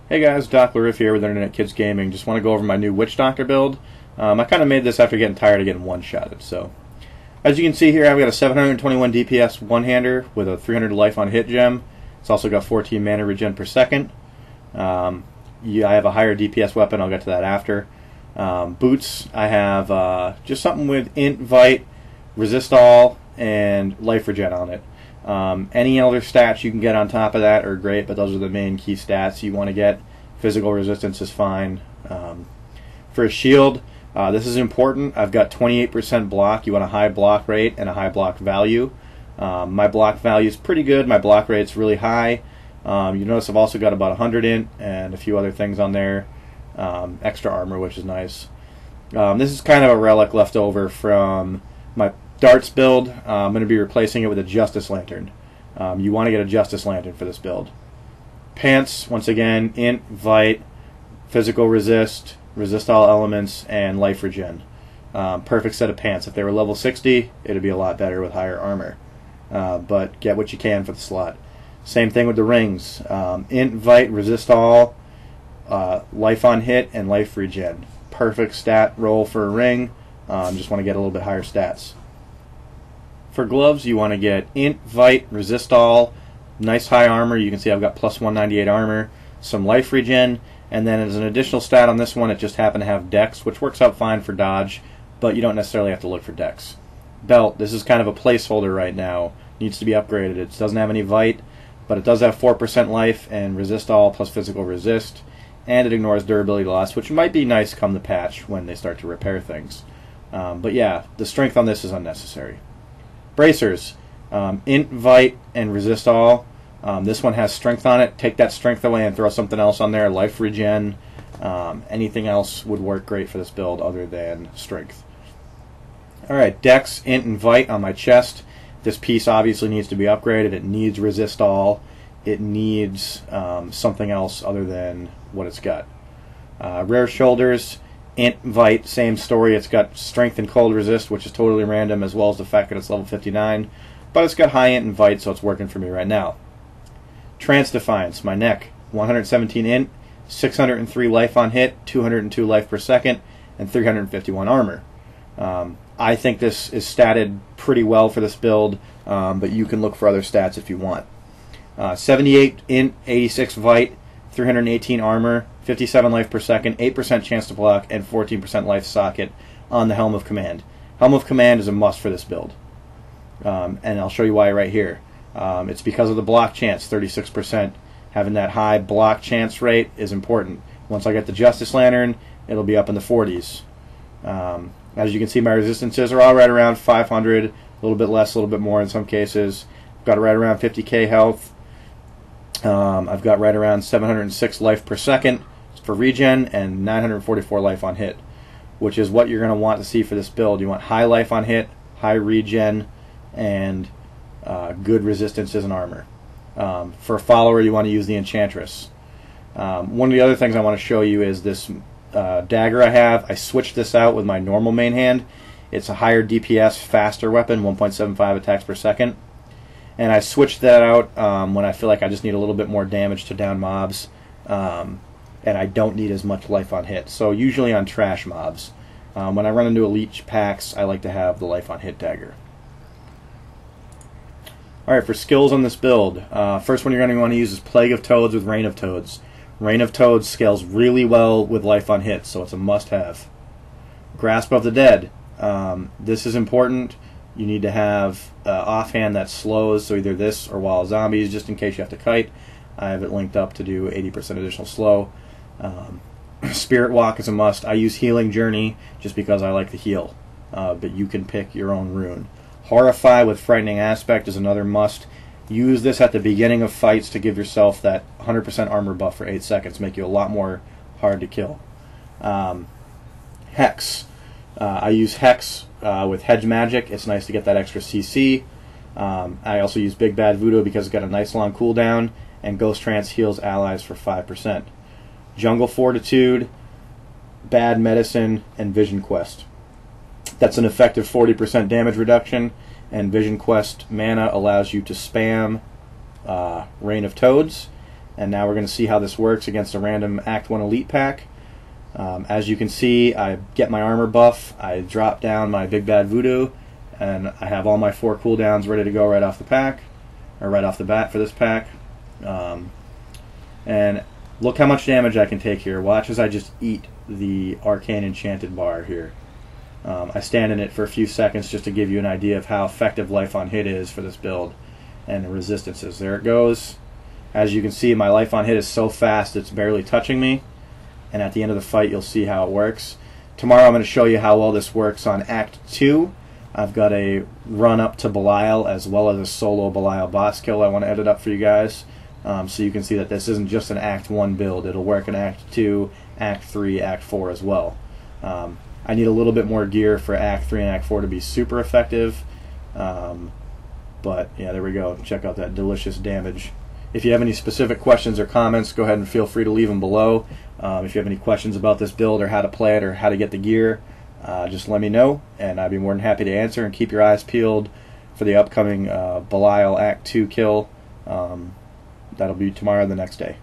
Hey guys, Doc LaRiff here with Internet Kids Gaming. Just want to go over my new Witch Doctor build. I kind of made this after getting tired of getting one-shotted. So, as you can see here, I've got a 721 DPS one-hander with a 300 life on hit gem. It's also got 14 mana regen per second. I have a higher DPS weapon. I'll get to that after. Boots, I have just something with int, vite, resist all, and life regen on it. Any other stats you can get on top of that are great, but those are the main key stats you want to get. Physical resistance is fine. For a shield, this is important. I've got 28% block. You want a high block rate and a high block value. My block value is pretty good. My block rate's really high. You notice I've also got about 100 int and a few other things on there. Extra armor, which is nice. This is kind of a relic left over from my darts build. I'm going to be replacing it with a Justice Lantern. You want to get a Justice Lantern for this build. Pants, once again, int, vite, physical resist, resist all elements, and life regen. Perfect set of pants. If they were level 60, it'd be a lot better with higher armor. But get what you can for the slot. Same thing with the rings. Int, vite, resist all, life on hit, and life regen. Perfect stat roll for a ring. Just want to get a little bit higher stats. For gloves, you want to get int, vite, resist all, nice high armor. You can see I've got plus 198 armor, some life regen, and then as an additional stat on this one, it just happened to have dex, which works out fine for dodge, but you don't necessarily have to look for dex. Belt, this is kind of a placeholder right now. Needs to be upgraded. It doesn't have any vite, but it does have 4% life and resist all plus physical resist, and it ignores durability loss, which might be nice come the patch when they start to repair things. But yeah, the strength on this is unnecessary. Bracers, int, vite, and resist all. This one has strength on it. Take that strength away and throw something else on there. Life regen. Anything else would work great for this build other than strength. Alright, dex, int, and vite on my chest. This piece obviously needs to be upgraded. It needs resist all. It needs something else other than what it's got. Rare shoulders, int, vite, same story. It's got strength and cold resist, which is totally random, as well as the fact that it's level 59. But it's got high int and vite, so it's working for me right now. Trance Defiance, my neck, 117 int, 603 life on hit, 202 life per second, and 351 armor. I think this is statted pretty well for this build, but you can look for other stats if you want. 78 int, 86 vite, 318 armor, 57 life per second, 8% chance to block, and 14% life socket on the Helm of Command. Helm of Command is a must for this build. And I'll show you why right here. It's because of the block chance, 36%. Having that high block chance rate is important. Once I get the Justice Lantern, it'll be up in the 40s. As you can see, my resistances are all right around 500, a little bit less, a little bit more in some cases. I've got right around 50k health. I've got right around 706 life per second for regen and 944 life on hit, which is what you're going to want to see for this build. You want high life on hit, high regen, and good resistances and armor. For a follower, you want to use the Enchantress. One of the other things I want to show you is this dagger I have. I switched this out with my normal main hand. It's a higher DPS, faster weapon, 1.75 attacks per second. And I switched that out when I feel like I just need a little bit more damage to down mobs, and I don't need as much life on hit. So usually on trash mobs. When I run into elite packs, I like to have the life on hit dagger. Alright, for skills on this build, first one you're going to want to use is Plague of Toads with Reign of Toads. Reign of Toads scales really well with life on hit, so it's a must-have. Grasp of the Dead. This is important. You need to have offhand that slows, so either this or Wall of Zombies, just in case you have to kite. I have it linked up to do 80% additional slow. Spirit Walk is a must. I use Healing Journey just because I like to heal, but you can pick your own rune. Horrify with Frightening Aspect is another must. Use this at the beginning of fights to give yourself that 100% armor buff for 8 seconds, make you a lot more hard to kill. Hex. I use Hex with Hedge Magic. It's nice to get that extra CC. I also use Big Bad Voodoo because it's got a nice long cooldown, and Ghost Trance heals allies for 5%. Jungle Fortitude, Bad Medicine, and Vision Quest. That's an effective 40% damage reduction, and Vision Quest mana allows you to spam Reign of Toads, And now we're going to see how this works against a random Act 1 Elite pack. As you can see, I get my armor buff, I drop down my Big Bad Voodoo, and I have all my 4 cooldowns ready to go right off the pack, or right off the bat for this pack. And look how much damage I can take here. Watch as I just eat the Arcane Enchanted bar here. I stand in it for a few seconds just to give you an idea of how effective Life on Hit is for this build and the resistances. There it goes. As you can see, my Life on Hit is so fast it's barely touching me, and at the end of the fight you'll see how it works. Tomorrow I'm going to show you how well this works on Act 2. I've got a run up to Belial as well as a solo Belial boss kill I want to edit up for you guys, so you can see that this isn't just an Act 1 build. It'll work in Act 2, Act 3, Act 4 as well. I need a little bit more gear for Act 3 and Act 4 to be super effective, but yeah, there we go. Check out that delicious damage. If you have any specific questions or comments, go ahead and feel free to leave them below. If you have any questions about this build or how to play it or how to get the gear, just let me know, and I'd be more than happy to answer. And keep your eyes peeled for the upcoming Belial Act 2 kill. That'll be tomorrow, the next day.